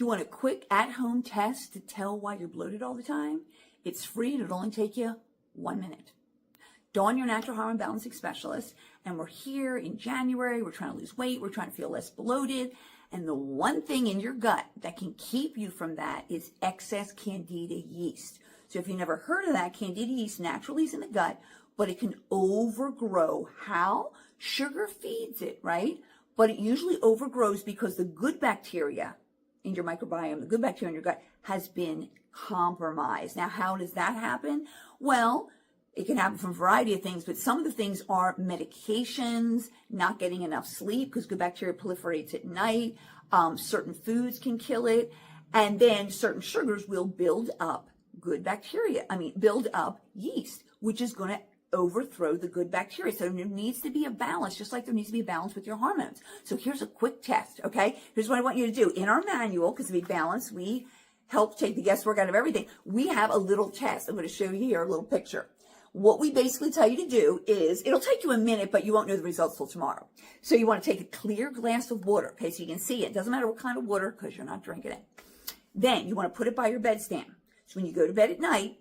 you want a quick at-home test to tell why you're bloated all the time? It's free and it'll only take you 1 minute. Dawn, your natural hormone balancing specialist, and we're here in January. We're trying to lose weight. We're trying to feel less bloated. And the one thing in your gut that can keep you from that is excess candida yeast. So if you never heard of that, candida yeast naturally is in the gut, but it can overgrow. How? Sugar feeds it, right? But it usually overgrows because the good bacteria in your microbiome, the good bacteria in your gut, has been compromised. Now, how does that happen? Well, it can happen from a variety of things, but some of the things are medications, not getting enough sleep because good bacteria proliferates at night. Certain foods can kill it. And then certain sugars will build up build up yeast, which is going to overthrow the good bacteria. So there needs to be a balance, just like there needs to be a balance with your hormones. So here's a quick test, okay? Here's what I want you to do. In our manual, because to be balanced, we help take the guesswork out of everything. We have a little test. I'm going to show you here a little picture. What we basically tell you to do is, it'll take you a minute, but you won't know the results till tomorrow. So you want to take a clear glass of water, okay, so you can see it. Doesn't matter what kind of water, because you're not drinking it. Then you want to put it by your bedstand. So when you go to bed at night,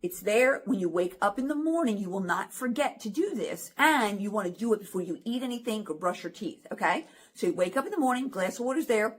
it's there. When you wake up in the morning, you will not forget to do this. And you want to do it before you eat anything or brush your teeth, okay? So you wake up in the morning, glass of water's there.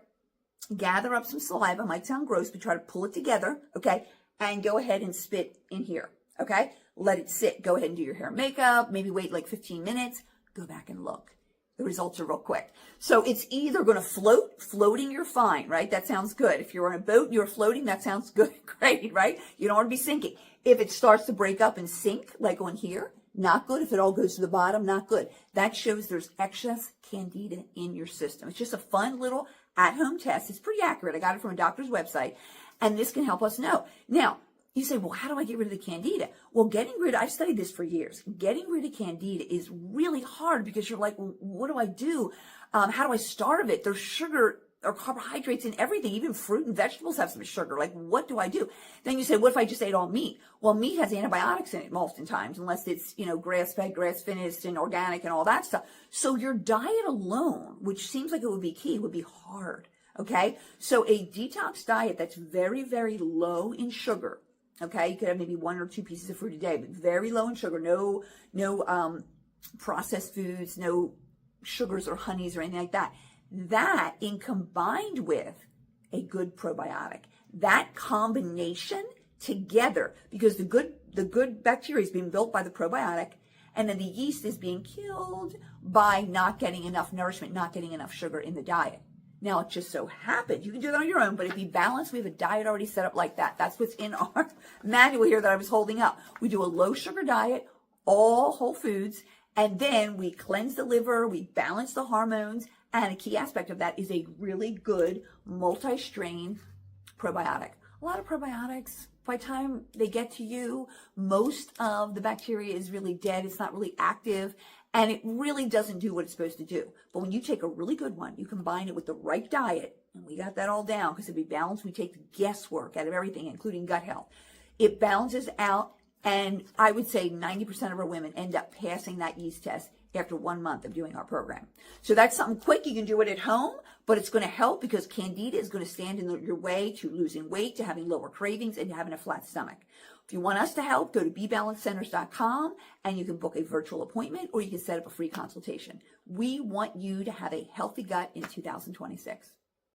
Gather up some saliva. Might sound gross, but try to pull it together, okay? And go ahead and spit in here, okay? Let it sit. Go ahead and do your hair and makeup. Maybe wait like 15 minutes. Go back and look. The results are real quick. So it's either going to float. Floating, you're fine, right? That sounds good. If you're on a boat and you're floating, that sounds good. Great, right? You don't want to be sinking. If it starts to break up and sink, like on here, not good. If it all goes to the bottom, not good. That shows there's excess candida in your system. It's just a fun little at-home test. It's pretty accurate. I got it from a doctor's website, and this can help us know. Now, you say, well, how do I get rid of the candida? Well, I've studied this for years. Getting rid of candida is really hard because you're like, well, what do I do? How do I starve it? There's sugar or carbohydrates in everything. Even fruit and vegetables have some sugar. Like, what do I do? Then you say, what if I just ate all meat? Well, meat has antibiotics in it most of the times, unless it's, grass-fed, grass-finished, and organic and all that stuff. So your diet alone, which seems like it would be key, would be hard. Okay? So a detox diet that's very, very low in sugar. Okay, you could have maybe 1 or 2 pieces of fruit a day, but very low in sugar, no processed foods, no sugars or honeys or anything like that. That, in combined with a good probiotic, that combination together, because the good bacteria is being built by the probiotic, and then the yeast is being killed by not getting enough nourishment, not getting enough sugar in the diet. Now, it just so happens, you can do that on your own, but if you balance, we have a diet already set up like that. That's what's in our manual here that I was holding up. We do a low sugar diet, all whole foods, and then we cleanse the liver, we balance the hormones, and a key aspect of that is a really good multi-strain probiotic. A lot of probiotics, by the time they get to you, most of the bacteria is really dead. It's not really active. And it really doesn't do what it's supposed to do. But when you take a really good one, you combine it with the right diet, and we got that all down because it'd be balanced. We take the guesswork out of everything, including gut health. It balances out, and I would say 90% of our women end up passing that yeast test after 1 month of doing our program. So that's something quick. You can do it at home, but it's going to help because candida is going to stand in your way to losing weight, to having lower cravings, and to having a flat stomach. If you want us to help, go to BeBalanceCenters.com and you can book a virtual appointment or you can set up a free consultation. We want you to have a healthy gut in 2026.